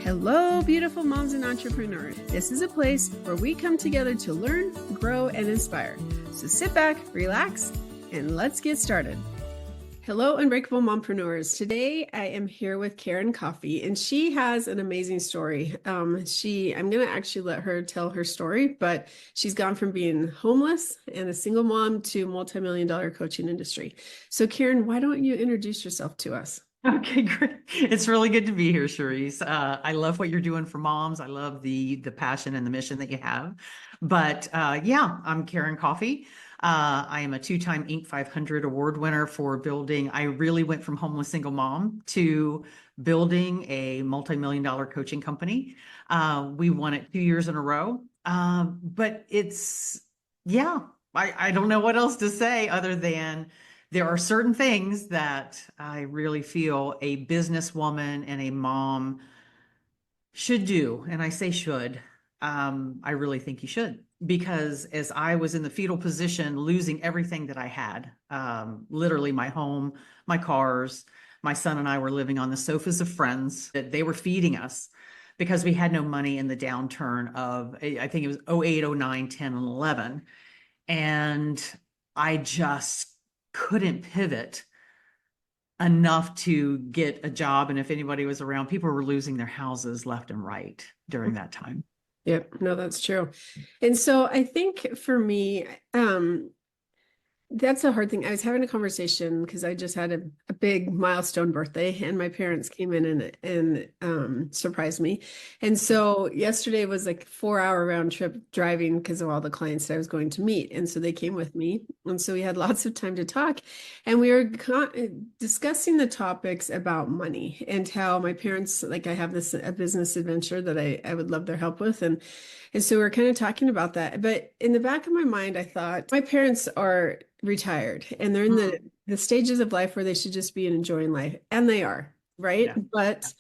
Hello, beautiful moms and entrepreneurs. This is a place where we come together to learn, grow, and inspire. So sit back, relax, and let's get started. Hello, Unbreakable Mompreneurs. Today, I am here with Karen Coffey, and she has an amazing story. I'm going to actually let her tell her story, but she's gone from being homeless and a single mom to multimillion-dollar coaching industry. So Karen, why don't you introduce yourself to us? Okay, great. It's really good to be here, Charisse. I love what you're doing for moms. I love the passion and the mission that you have. But yeah, I'm Karen Coffey. I am a two-time Inc. 500 award winner for building. I really went from homeless single mom to building a multi-million-dollar coaching company. We won it 2 years in a row. But yeah, I don't know what else to say other than there are certain things that I really feel a businesswoman and a mom should do. And I say should. I really think you should, because as I was in the fetal position, losing everything that I had, literally my home, my cars, my son and I were living on the sofas of friends that they were feeding us because we had no money in the downturn of, I think it was 08, 09, 10, and 11. And I just couldn't pivot enough to get a job. And if anybody was around, people were losing their houses left and right during that time. Yep, no, that's true. And so I think for me, that's a hard thing. I was having a conversation because I just had a big milestone birthday, and my parents came in and surprised me. And so yesterday was like a 4-hour round trip driving because of all the clients that I was going to meet. And so they came with me. And so we had lots of time to talk. And we were discussing the topics about money and how my parents, like I have a business adventure that I would love their help with. And so we're kind of talking about that. But in the back of my mind, I thought my parents are retired and they're in the stages of life where they should just be enjoying life. And they are, right? Yeah. But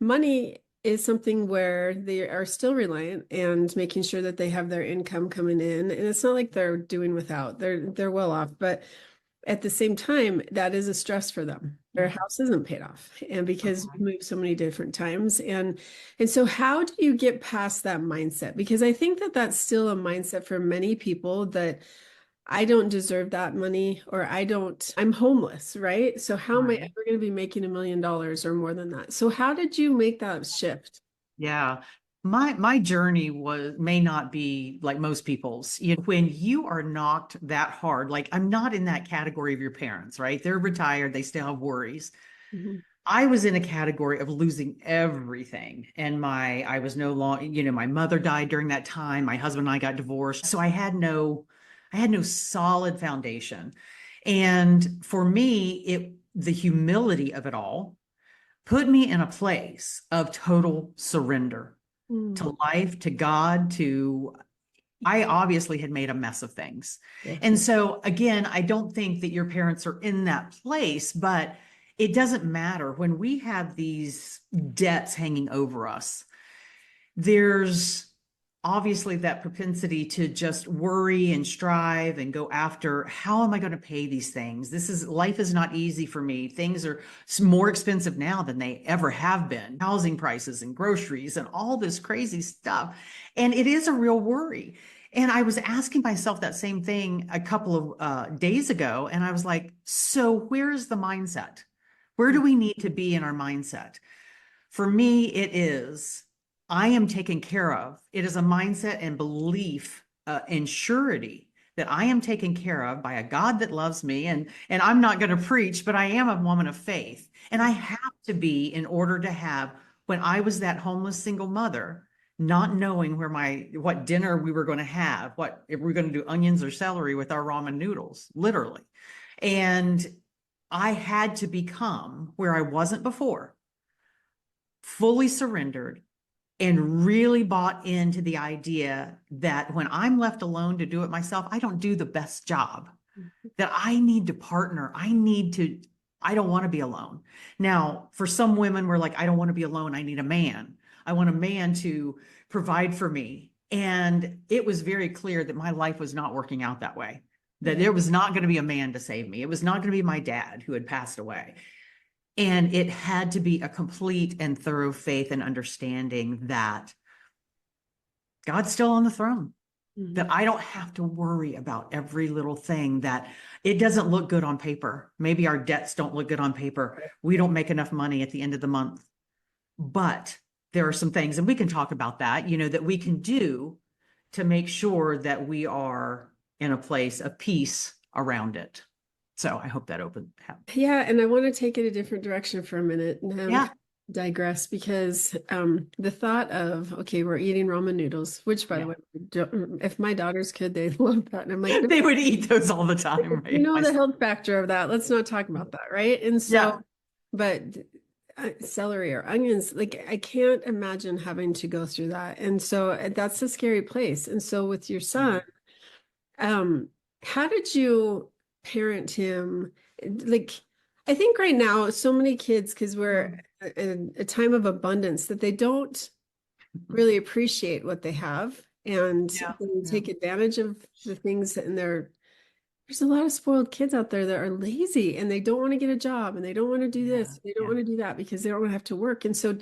money is something where they are still reliant and making sure that they have their income coming in. And it's not like they're doing without, they're well off, but at the same time, that is a stress for them. Their house isn't paid off. And because we move so many different times. And so how do you get past that mindset? Because I think that that's still a mindset for many people, that I don't deserve that money, or I'm homeless, right? So how am I ever going to be making $1 million or more than that? So how did you make that shift? Yeah. My journey may not be like most people's. When you are knocked that hard, like I'm not in that category of your parents, right? They're retired, they still have worries. Mm-hmm. I was in a category of losing everything. And I was no longer, my mother died during that time. My husband and I got divorced. So I had no solid foundation. And for me, the humility of it all put me in a place of total surrender to life, to God, I obviously had made a mess of things. Yeah. And so again, I don't think that your parents are in that place, but it doesn't matter. When we have these debts hanging over us, there's obviously that propensity to just worry and strive and go after, how am I going to pay these things? Life is not easy for me. Things are more expensive now than they ever have been. Housing prices and groceries and all this crazy stuff. And it is a real worry. And I was asking myself that same thing a couple of days ago. And I was like, so where's the mindset? Where do we need to be in our mindset? For me, it is, I am taken care of. It is a mindset and belief and surety that I am taken care of by a God that loves me. And I'm not going to preach, but I am a woman of faith. And I have to be, in order to have, when I was that homeless single mother, not knowing what dinner we were going to have, if we were going to do onions or celery with our ramen noodles, literally. And I had to become where I wasn't before, fully surrendered, and really bought into the idea that when I'm left alone to do it myself, I don't do the best job, that I need to partner. I don't want to be alone. Now, for some women, we're like, I don't want to be alone. I need a man. I want a man to provide for me. And it was very clear that my life was not working out that way, that there was not going to be a man to save me. It was not going to be my dad who had passed away. And it had to be a complete and thorough faith and understanding that God's still on the throne, that I don't have to worry about every little thing, that it doesn't look good on paper. Maybe our debts don't look good on paper. We don't make enough money at the end of the month. But there are some things, and we can talk about that, that we can do to make sure that we are in a place of peace around it. So I hope that opened. Yeah, and I want to take it a different direction for a minute and Yeah. digress, because the thought of, okay, we're eating ramen noodles, which by the way, if my daughters could, they love that. And I'm like, they would eat those all the time, right? You know, the health factor of that. Let's not talk about that, right? And so, but celery or onions, like I can't imagine having to go through that. And so that's a scary place. And so with your son, how did you parent him? Like, I think right now, so many kids, because we're in a time of abundance, that they don't really appreciate what they have, and they take advantage of the things, and there's a lot of spoiled kids out there that are lazy and they don't want to get a job and they don't want to do this. They don't want to do that because they don't want to have to work. And so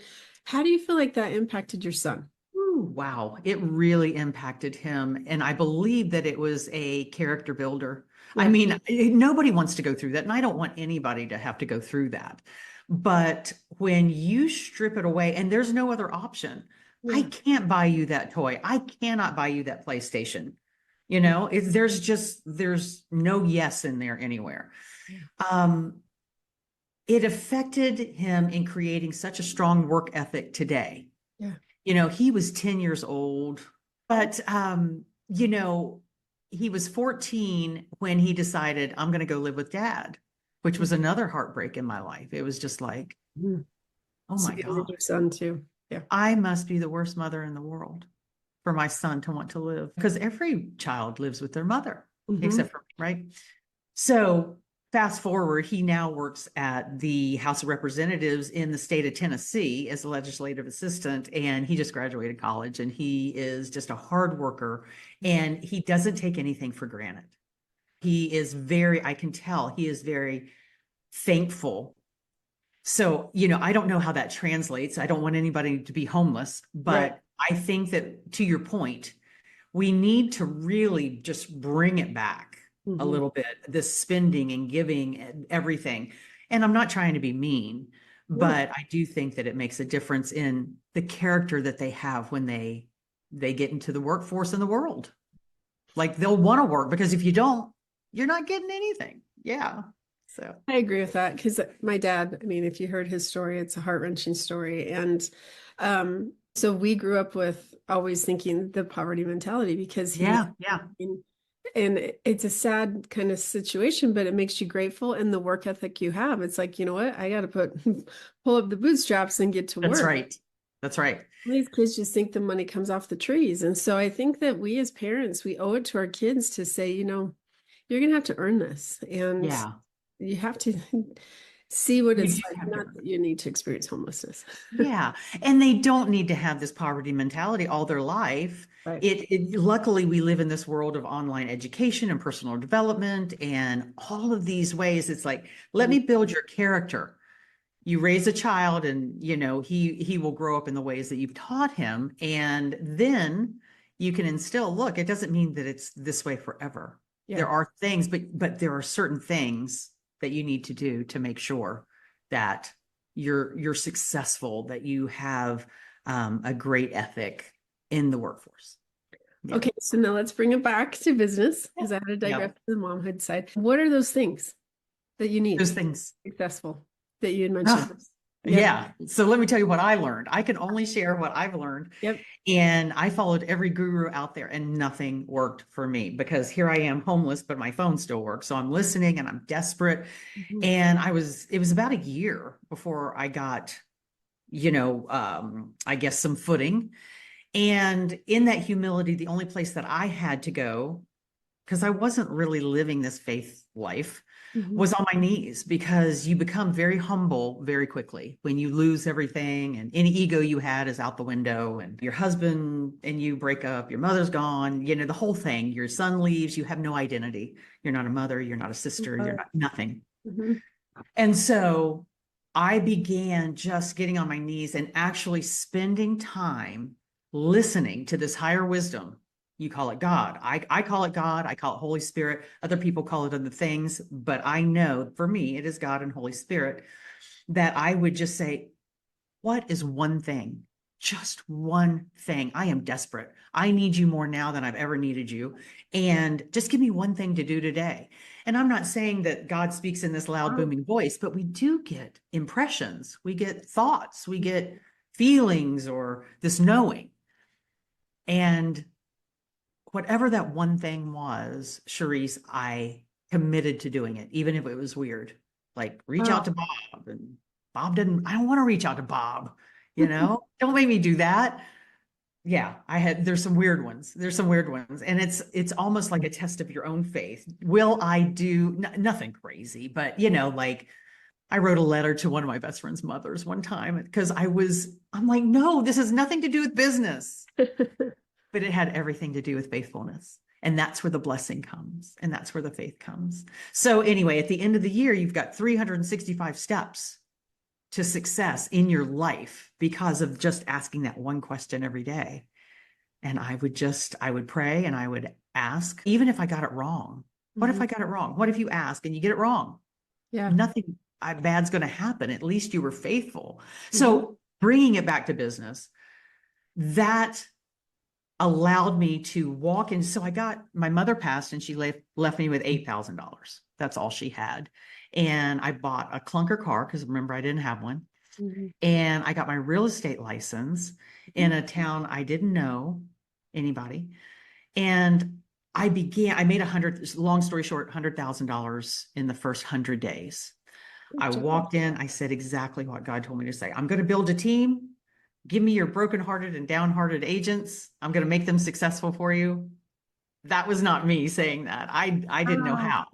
how do you feel like that impacted your son? Ooh, wow. It really impacted him. And I believe that it was a character builder. I mean, nobody wants to go through that. And I don't want anybody to have to go through that. But when you strip it away and there's no other option, I can't buy you that toy. I cannot buy you that PlayStation. There's no yes in there anywhere. It affected him in creating such a strong work ethic today. He was 10 years old, but he was 14 when he decided, I'm going to go live with dad, which was another heartbreak in my life. It was just like, oh my God, your son too. Yeah. I must be the worst mother in the world for my son to want to live, because every child lives with their mother, except for me, right? So fast forward, he now works at the House of Representatives in the state of Tennessee as a legislative assistant, and he just graduated college, and he is just a hard worker, and he doesn't take anything for granted. I can tell he is very thankful. So, I don't know how that translates. I don't want anybody to be homeless, but I think that, to your point, we need to really just bring it back a little bit, this spending and giving and everything. And I'm not trying to be mean, but I do think that it makes a difference in the character that they have when they get into the workforce in the world. Like, they'll want to work, because if you don't, you're not getting anything. Yeah. So I agree with that, because my dad, I mean, if you heard his story, it's a heart-wrenching story. And so we grew up with always thinking the poverty mentality, because and it's a sad kind of situation, but it makes you grateful. And the work ethic you have, it's like, you know what, I got to pull up the bootstraps and get to work. That's right. These kids just think the money comes off the trees. And so I think that we as parents, we owe it to our kids to say, you're going to have to earn this. And you have to see what it's like, not that you need to experience homelessness. And they don't need to have this poverty mentality all their life. Luckily, we live in this world of online education and personal development and all of these ways. It's like, let me build your character. You raise a child, and he will grow up in the ways that you've taught him, and then you can instill, look, it doesn't mean that it's this way forever. There are things, but there are certain things that you need to do to make sure that you're successful, that you have a great ethic in the workforce. Okay, so now let's bring it back to business, because I had to digress to the momhood side. What are those things that you need? Those things successful that you had mentioned. So let me tell you what I learned. I can only share what I've learned. And I followed every guru out there, and nothing worked for me, because here I am homeless, but my phone still works. So I'm listening and I'm desperate. And it was about a year before I got, I guess some footing. And in that humility, the only place that I had to go, because I wasn't really living this faith life, was on my knees, because you become very humble very quickly when you lose everything, and any ego you had is out the window, and your husband and you break up, your mother's gone, the whole thing, your son leaves, you have no identity. You're not a mother, you're not a sister, you're not nothing. And so I began just getting on my knees and actually spending time listening to this higher wisdom. You call it God. I call it God. I call it Holy Spirit. Other people call it other things, but I know for me, it is God and Holy Spirit, that I would just say, what is one thing? Just one thing. I am desperate. I need you more now than I've ever needed you. And just give me one thing to do today. And I'm not saying that God speaks in this loud, Wow. booming voice, but we do get impressions. We get thoughts. We get feelings or this knowing. And whatever that one thing was, Charisse, I committed to doing it, even if it was weird. Like reach out to Wow. Bob, and Bob didn't, I don't want to reach out to Bob, don't make me do that. Yeah, there's some weird ones. There's some weird ones. And it's almost like a test of your own faith. Will I do nothing crazy, but like I wrote a letter to one of my best friend's mothers one time because I'm like, no, this has nothing to do with business, but it had everything to do with faithfulness. And that's where the blessing comes. And that's where the faith comes. So anyway, at the end of the year, you've got 365 steps to success in your life because of just asking that one question every day. And I would pray and I would ask, even if I got it wrong. What if I got it wrong? What if you ask and you get it wrong? Yeah. Nothing bad's going to happen. At least you were faithful. So bringing it back to business, that allowed me to walk in. So my mother passed and she left me with $8,000. That's all she had. And I bought a clunker car because remember, I didn't have one. And I got my real estate license in a town I didn't know anybody. And I made long story short, $100,000 in the first 100 days. I walked in, I said exactly what God told me to say. I'm going to build a team. Give me your brokenhearted and downhearted agents. I'm going to make them successful for you. That was not me saying that. I didn't know how.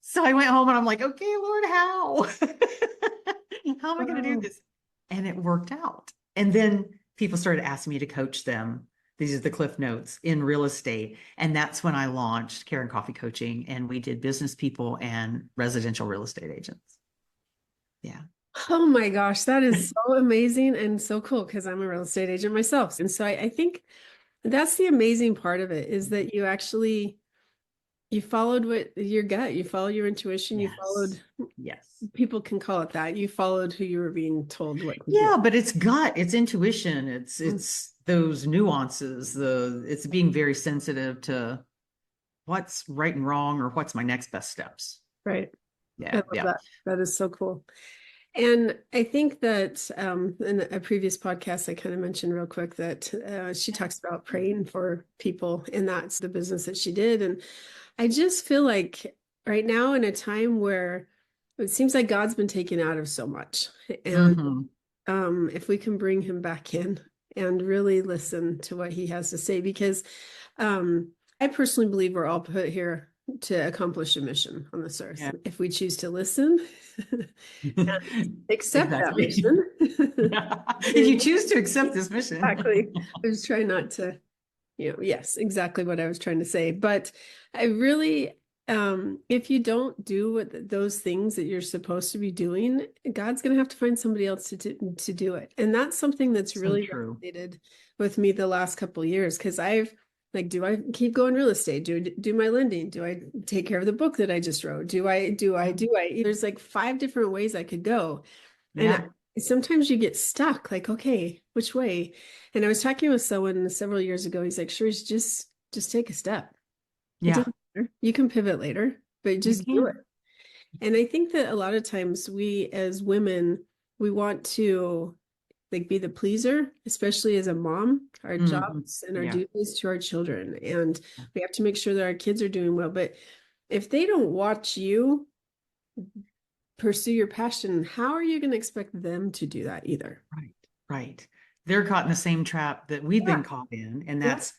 So I went home and I'm like, okay, Lord, how? How am I going to do this? And it worked out. And then people started asking me to coach them. These are the cliff notes in real estate. And that's when I launched Karen Coffey Coaching, and we did business people and residential real estate agents. Yeah. Oh my gosh, that is so amazing and so cool because I'm a real estate agent myself. And so I think that's the amazing part of it is that you followed what your gut, you followed your intuition, you followed, Yes. people can call it that. You followed who you were being told what to do. Yeah, but it's gut, it's intuition, it's those nuances, it's being very sensitive to what's right and wrong or what's my next best steps. Right. I Yeah. love Yeah. that. That is so cool. And I think that in a previous podcast, I kind of mentioned real quick that she talks about praying for people, and that's the business that she did. And I just feel like right now in a time where it seems like God's been taken out of so much. And if we can bring him back in and really listen to what he has to say, because I personally believe we're all put here to accomplish a mission on this earth. Yeah. If we choose to listen and accept that Exactly. mission. If you choose to accept this mission. Exactly. I was trying not to, yes, exactly what I was trying to say. But I really, if you don't do those things that you're supposed to be doing, God's going to have to find somebody else to do it. And that's something that's really resonated with me the last couple of years, because do I keep going real estate? Do my lending? Do I take care of the book that I just wrote? Do I? There's like 5 different ways I could go. Yeah. And sometimes you get stuck, like, okay, which way? And I was talking with someone several years ago. He's like, sure, just take a step. Yeah. You can pivot later, but just do it. And I think that a lot of times we as women, we want to be the pleaser, especially as a mom, our jobs and our duties to our children. And we have to make sure that our kids are doing well. But if they don't watch you pursue your passion, how are you going to expect them to do that either? Right. They're caught in the same trap that we've been caught in, and that's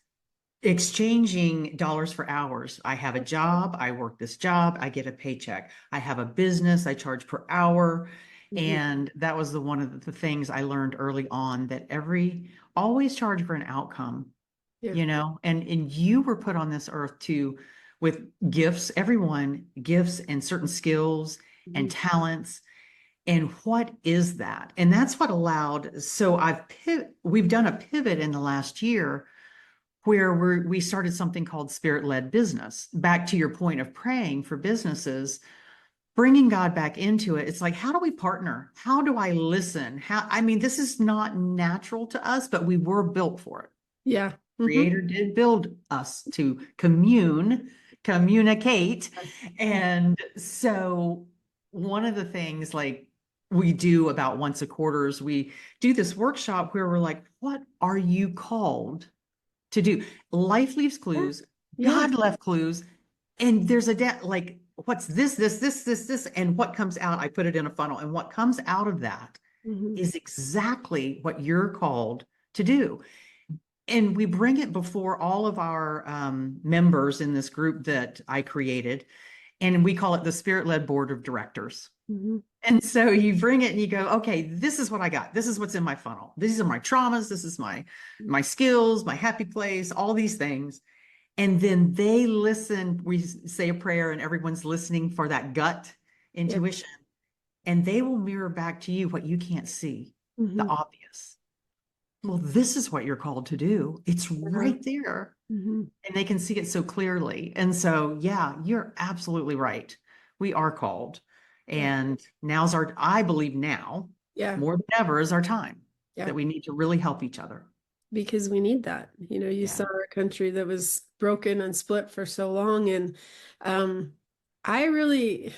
exchanging dollars for hours. I have a job, I work this job, I get a paycheck. I have a business, I charge per hour. And that was one of the things I learned early on, that always charge for an outcome, and you were put on this earth with gifts, everyone gifts and certain skills and talents. And what is that? And that's what allowed, so we've done a pivot in the last year where we started something called spirit-led business. Back to your point of praying for businesses, bringing God back into it. It's like, how do we partner? How do I listen? I mean, this is not natural to us, but we were built for it. Yeah. Creator did build us to communicate. And so one of the things like we do about once a quarter is we do this workshop where we're like, what are you called to do? Life leaves clues. Yeah. God left clues. And there's like, what's this, and what comes out, I put it in a funnel. And what comes out of that is exactly what you're called to do. And we bring it before all of our members in this group that I created, and we call it the Spirit-Led Board of Directors. And so you bring it and you go, okay, this is what I got. This is what's in my funnel. These are my traumas. This is my skills, my happy place, all these things. And then they listen. We say a prayer and everyone's listening for that gut intuition. And they will mirror back to you what you can't see, the obvious. Well, this is what you're called to do. It's right there. And they can see it so clearly. And so, yeah, you're absolutely right. We are called. And now's I believe now, more than ever, is our time that we need to really help each other. Because we need that. You know, you saw a country that was broken and split for so long. And I really,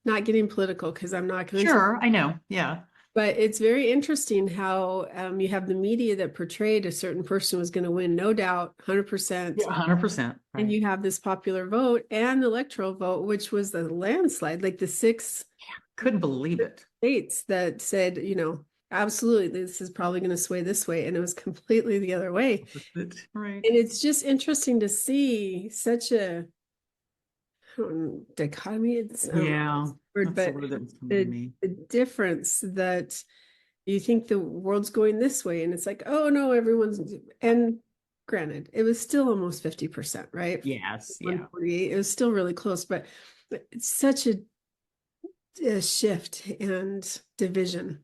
not getting political because I'm not going to. Sure, I know. Yeah. But it's very interesting how you have the media that portrayed a certain person was going to win, no doubt, 100%. Yeah, 100%. Right. And you have this popular vote and the electoral vote, which was the landslide, like the 6 couldn't believe it. States that said, you know, absolutely, this is probably going to sway this way. And it was completely the other way. Right. And it's just interesting to see such a dichotomy. It's word, but the difference that you think the world's going this way, and it's like, oh no, everyone's, and granted, it was still almost 50%, right? Yes. 148. It was still really close, but it's such a shift and division.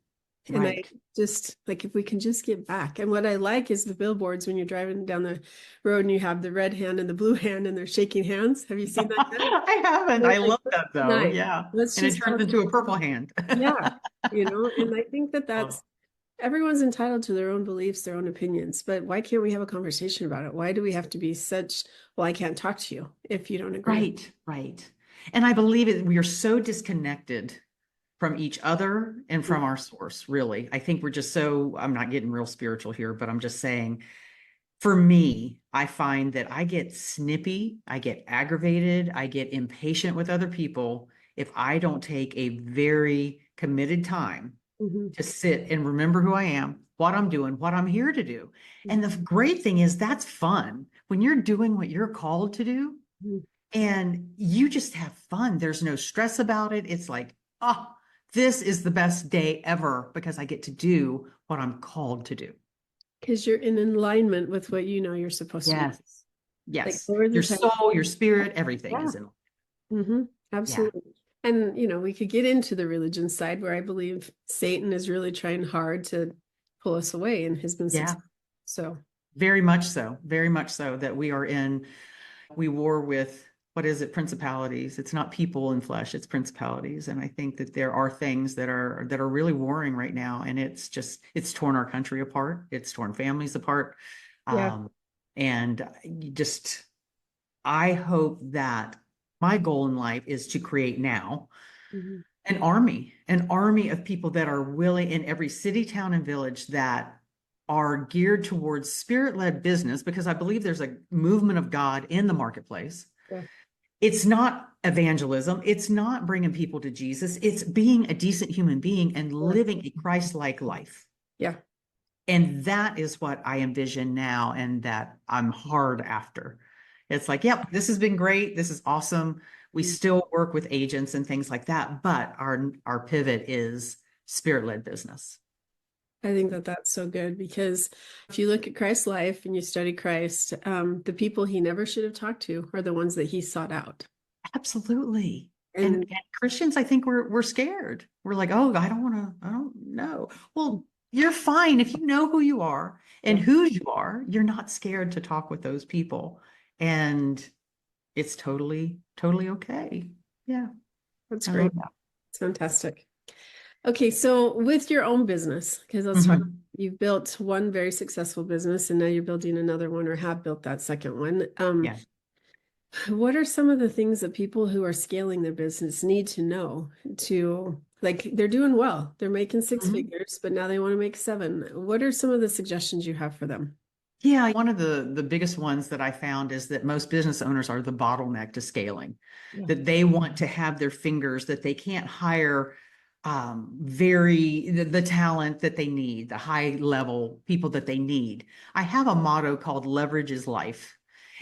And I just like, if we can just get back. And what I like is the billboards when you're driving down the road and you have the red hand and the blue hand and they're shaking hands. Have you seen that? I haven't. I love that though. Nice. Yeah. And it turns into a purple hand. Yeah. You know, and I think that that's, everyone's entitled to their own beliefs, their own opinions, but why can't we have a conversation about it? Why do we have to be such, well, I can't talk to you if you don't agree. Right. And I believe it, we are so disconnected from each other and from our source, really. I think we're just so, I'm not getting real spiritual here, but I'm just saying, for me, I find that I get snippy, I get aggravated, I get impatient with other people if I don't take a very committed time to sit and remember who I am, what I'm doing, what I'm here to do. And the great thing is that's fun. When you're doing what you're called to do and you just have fun, there's no stress about it. It's like, oh, this is the best day ever because I get to do what I'm called to do. Because you're in alignment with what you know you're supposed to do. Yes. Like your soul, your spirit, everything is in alignment. Absolutely. Yeah. And, you know, we could get into the religion side where I believe Satan is really trying hard to pull us away and has been successful. So very much so that we war with, what is it? Principalities. It's not people in flesh, it's principalities. And I think that there are things that are really warring right now. And it's torn our country apart. It's torn families apart. And I hope that my goal in life is to create now an army of people that are willing in every city, town, and village that are geared towards spirit-led business, because I believe there's a movement of God in the marketplace. It's not evangelism. It's not bringing people to Jesus. It's being a decent human being and living a Christ-like life. And that is what I envision now and that I'm hard after. It's like, yep, this has been great. This is awesome. We still work with agents and things like that, but our pivot is spirit-led business. I think that that's so good, because if you look at Christ's life and you study Christ, the people he never should have talked to are the ones that he sought out. Absolutely. And And Christians, I think we're scared. We're like, oh, I don't know. Well, you're fine if you know who you are and yeah, whose you are. You're not scared to talk with those people, and it's totally, totally okay. Yeah, that's I great. love that. It's fantastic. Okay, so with your own business, because let's talk, Mhm. you've built one very successful business and now you're building another one or have built that second one. Yeah. What are some of the things that people who are scaling their business need to know to, like, they're doing well, they're making six Mhm. figures, but now they want to make seven. What are some of the suggestions you have for them? Yeah, one of the biggest ones that I found is that most business owners are the bottleneck to scaling, Yeah. that they want to have their fingers, that they can't hire the talent that they need, the high level people that they need. I have a motto called leverage is life.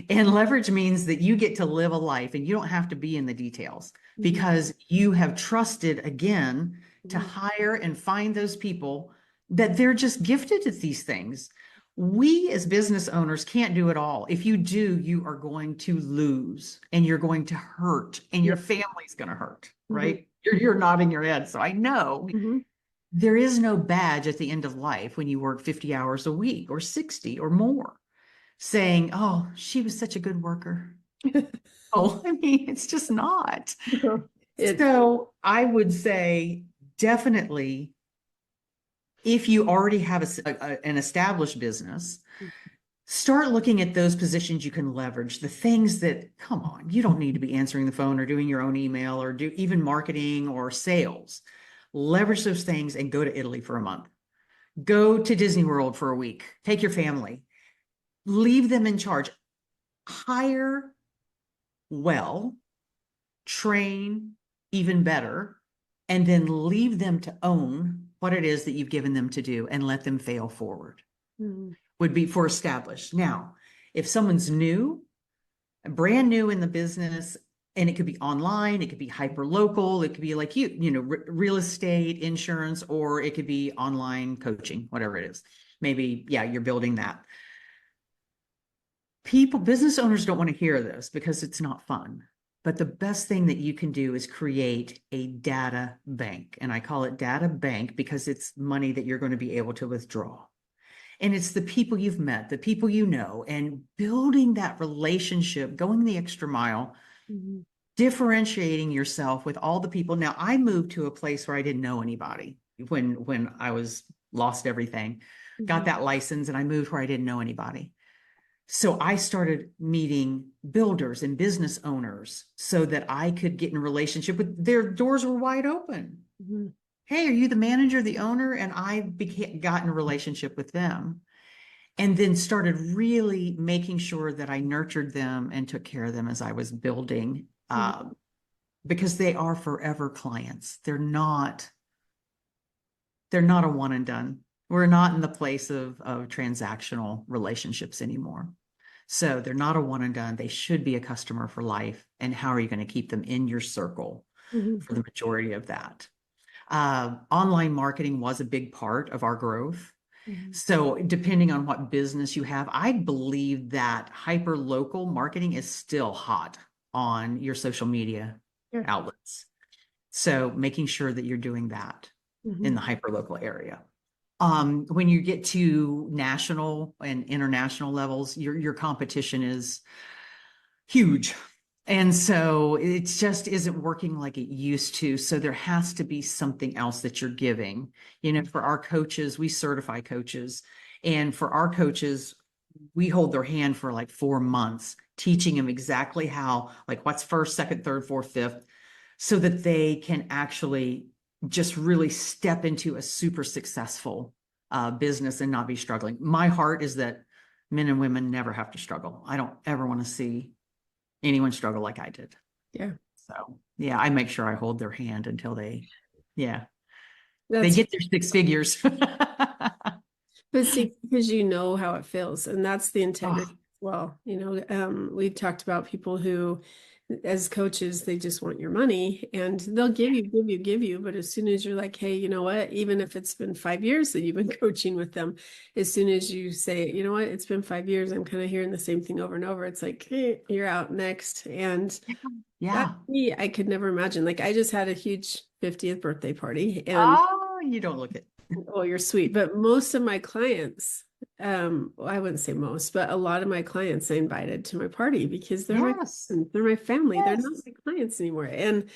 And leverage means that you get to live a life and you don't have to be in the details Mhm. because you have trusted again to Mhm. hire and find those people that they're just gifted at these things. We as business owners can't do it all. If you do, you are going to lose and you're going to hurt and Yeah. your family's going to hurt, Mhm. right? You're nodding your head. So I know Mhm. there is no badge at the end of life when you work 50 hours a week or 60 or more saying, oh, she was such a good worker. Oh, I mean, it's just not. It, So I would say definitely if you already have an established business, start looking at those positions you can leverage, the things that, come on, you don't need to be answering the phone or doing your own email or do even marketing or sales. Leverage those things and go to Italy for a month. Go to Disney World for a week. Take your family. Leave them in charge. Hire well, train even better, and then leave them to own what it is that you've given them to do and let them fail forward. Mhm. Would be for established. Now, if someone's new, brand new in the business, and it could be online, it could be hyper local, it could be like real estate, insurance, or it could be online coaching, whatever it is. Maybe, yeah, you're building that. Business owners don't want to hear this because it's not fun. But the best thing that you can do is create a data bank. And I call it data bank because it's money that you're going to be able to withdraw. And it's the people you've met, the people you know, and building that relationship, going the extra mile, Mhm. differentiating yourself with all the people. Now, I moved to a place where I didn't know anybody when I was lost everything, got Mhm. that license, and I moved where I didn't know anybody. So I started meeting builders and business owners so that I could get in relationship with their doors were wide open. Mhm. Hey, are you the manager, the owner? And I got in a relationship with them and then started really making sure that I nurtured them and took care of them as I was building, Mhm. because they are forever clients. They're not a one and done. We're not in the place of transactional relationships anymore. So they're not a one and done. They should be a customer for life. And how are you going to keep them in your circle Mhm. for the majority of that? Online marketing was a big part of our growth. Mhm. So depending on what business you have, I believe that hyper local marketing is still hot on your social media Yeah. outlets. So making sure that you're doing that in Mhm. the hyper local area. When you get to national and international levels, your competition is huge. And so it just isn't working like it used to. So there has to be something else that you're giving. For our coaches, we certify coaches. And for our coaches, we hold their hand for like 4 months, teaching them exactly how, like what's first, second, third, fourth, fifth, so that they can actually just really step into a super successful business and not be struggling. My heart is that men and women never have to struggle. I don't ever want to see anyone struggle like I did. Yeah. So yeah, I make sure I hold their hand until yeah, they That's, get their six figures. but see, because you know how it feels, and that's the integrity Oh, as well. We've talked about people who as coaches, they just want your money and they'll give you. But as soon as you're like, hey, you know what, even if it's been 5 years that you've been coaching with them, as soon as you say, you know what, it's been 5 years, I'm kind of hearing the same thing over and over. It's like, hey, you're out next. And that Yeah. me, I could never imagine. Like I just had a huge 50th birthday party and Oh, you don't look it. oh, you're sweet. But most of my clients, well, I wouldn't say most, but a lot of my clients I invited to my party because Yes. they're my family. They're not Yes. my clients anymore. And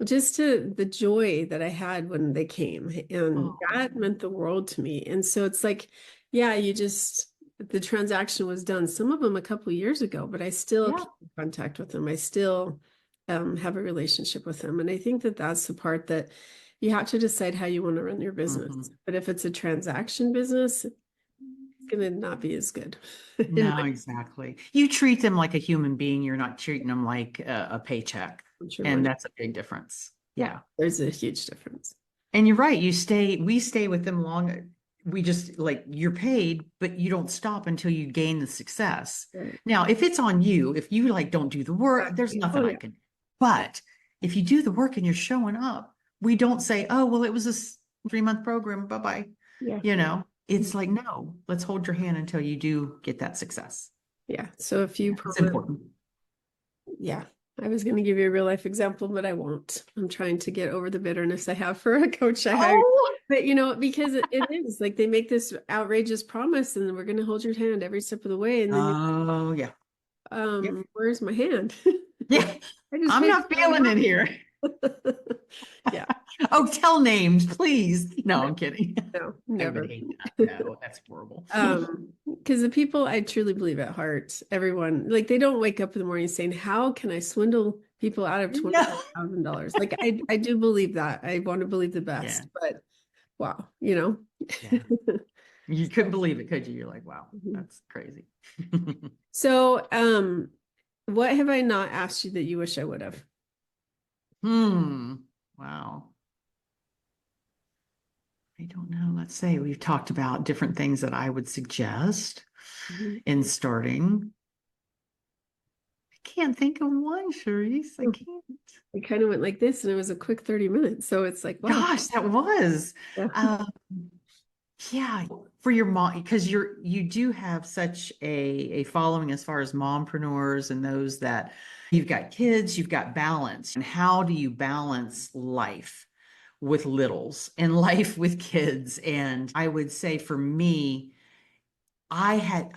just to the joy that I had when they came, and Oh, that meant the world to me. And so it's like, yeah, the transaction was done, some of them a couple of years ago, but I still yeah. keep in contact with them. I still have a relationship with them. And I think that that's the part that you have to decide how you want to run your business. Mhm. But if it's a transaction business, it's going to not be as good. In No, exactly. You treat them like a human being. You're not treating them like a paycheck. my And money. that's a big difference. Yeah, Yeah. there's a huge difference. And you're right. We stay with them long. We just like you're paid, but you don't stop until you gain the success. Right. Now, if it's on you, if you like don't do the work, there's Oh nothing I yeah. can do. But if you do the work and you're showing up, we don't say, oh, well, it was a 3-month program. Bye-bye. Yeah. It's like, no, let's hold your hand until you do get that success. Yeah. So if you It's promise, important. yeah, I was going to give you a real life example, but I won't. I'm trying to get over the bitterness I have for a coach I hired. Oh, But you know, because it is like they make this outrageous promise and we're going to hold your hand every step of the way. And then oh, yeah. Yep. where's my hand? Yeah. I just I'm paid not for my feeling it here. money. Yeah. Oh, tell names, please. No, I'm kidding. No, I would never. hate that. No, that's horrible. Because the people I truly believe at heart, everyone, like they don't wake up in the morning saying, how can I swindle people out of No. $25,000? Like I do believe that. I want to believe the Yeah. best, but wow, you know. Yeah. You couldn't believe it, could you? You're like, wow, Mhm. that's crazy. So, what have I not asked you that you wish I would have? Wow. I don't know. Let's say we've talked about different things that I would suggest Mhm. in starting. I can't think of one, Charisse. I can't. We kind of went like this, and it was a quick 30 minutes. So it's like, wow. Gosh, that was. Yeah. Um, yeah, for your mom, because you do have such a following as far as mompreneurs and those that you've got kids, you've got balance. And how do you balance life with littles and life with kids? And I would say for me, I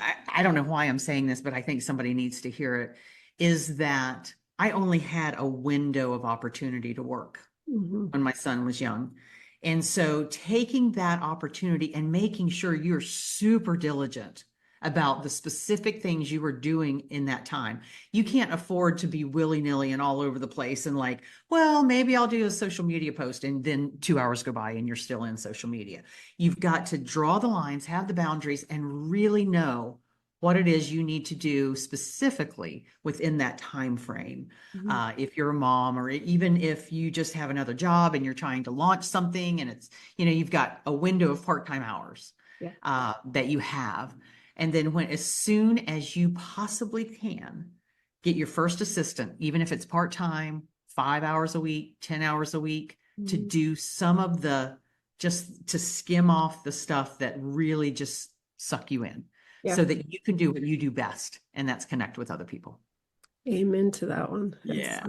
don't know why I'm saying this, but I think somebody needs to hear it, is that I only had a window of opportunity to work Mhm. when my son was young. And so taking that opportunity and making sure you're super diligent about the specific things you were doing in that time. You can't afford to be willy-nilly and all over the place and like, well, maybe I'll do a social media post and then 2 hours go by and you're still in social media. You've got to draw the lines, have the boundaries, and really know what it is you need to do specifically within that time frame. Mhm. If you're a mom, or even if you just have another job and you're trying to launch something and it's, you've got a window of part-time hours Yeah. that you have. And then as soon as you possibly can, get your first assistant, even if it's part-time, 5 hours a week, 10 hours a week, to Mhm. do some of just to skim off the stuff that really just suck you in Yeah. so that you can do what you do best. And that's connect with other people. Amen to that one. Yeah.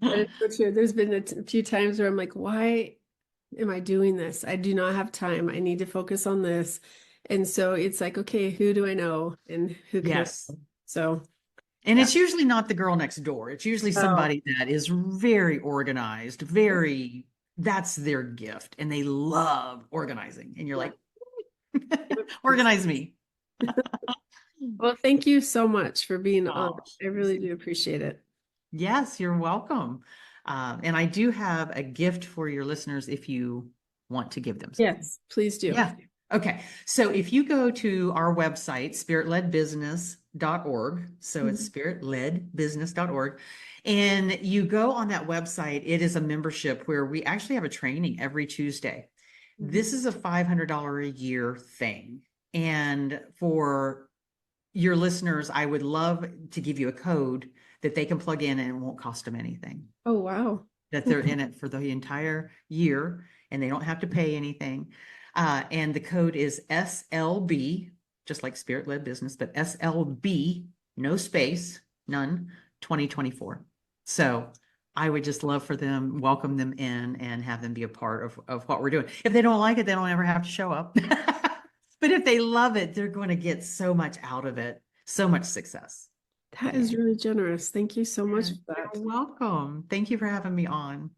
That is so true. There's been a few times where I'm like, why am I doing this? I do not have time. I need to focus on this. And so it's like, okay, who do I know and who can I? Yes. So, And yeah. it's usually not the girl next door. It's usually Oh, somebody that is very organized, that's their gift. And they love organizing. And you're yeah. like, organize me. Well, thank you so much for being on. Oh, I really do appreciate it. yes, you're welcome. And I do have a gift for your listeners if you want to give them something. Yes, please do. Yeah. Okay. So if you go to our website, spiritledbusiness.org, so it's Mhm. spiritledbusiness.org, and you go on that website, it is a membership where we actually have a training every Tuesday. Mhm. This is a $500 a year thing. And for your listeners, I would love to give you a code that they can plug in and it won't cost them anything. Oh, wow. That they're in it for the entire year and they don't have to pay anything. And the code is SLB, just like Spirit-Led Business, but SLB, no space, none, 2024. So I would just love for them, welcome them in and have them be a part of what we're doing. If they don't like it, they don't ever have to show up. But if they love it, they're going to get so much out of it, so much success. That is really generous. Thank you so much for that. You're welcome. Thank you for having me on.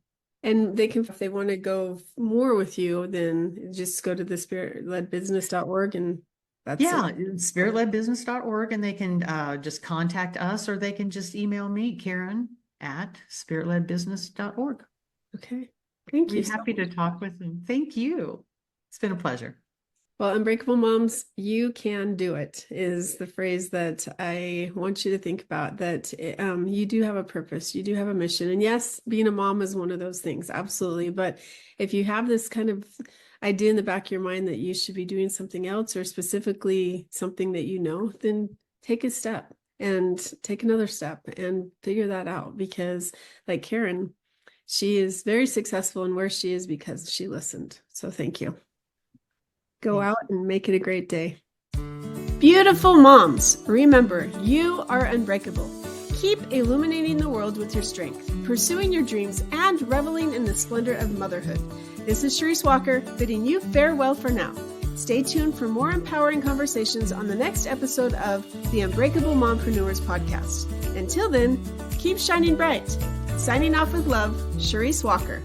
And they can, if they want to go more with you, then just go to the spiritledbusiness.org and that's it. Spiritledbusiness.org, and they can just contact us, or they can just email me, Karen at spiritledbusiness.org. Okay. Thank you. We're happy to talk with them. Thank you. It's been a pleasure. Well, Unbreakable Moms, you can do it is the phrase that I want you to think about, that you do have a purpose, you do have a mission. And yes, being a mom is one of those things, absolutely. But if you have this kind of idea in the back of your mind that you should be doing something else, or specifically something that you know, then take a step and take another step and figure that out. Because like Karen, she is very successful in where she is because she listened. So thank you. Go out and make it a great day. Beautiful moms, remember, you are unbreakable. Keep illuminating the world with your strength, pursuing your dreams, and reveling in the splendor of motherhood. This is Charisse Walker, bidding you farewell for now. Stay tuned for more empowering conversations on the next episode of the Unbreakable Mompreneurs podcast. Until then, keep shining bright. Signing off with love, Charisse Walker.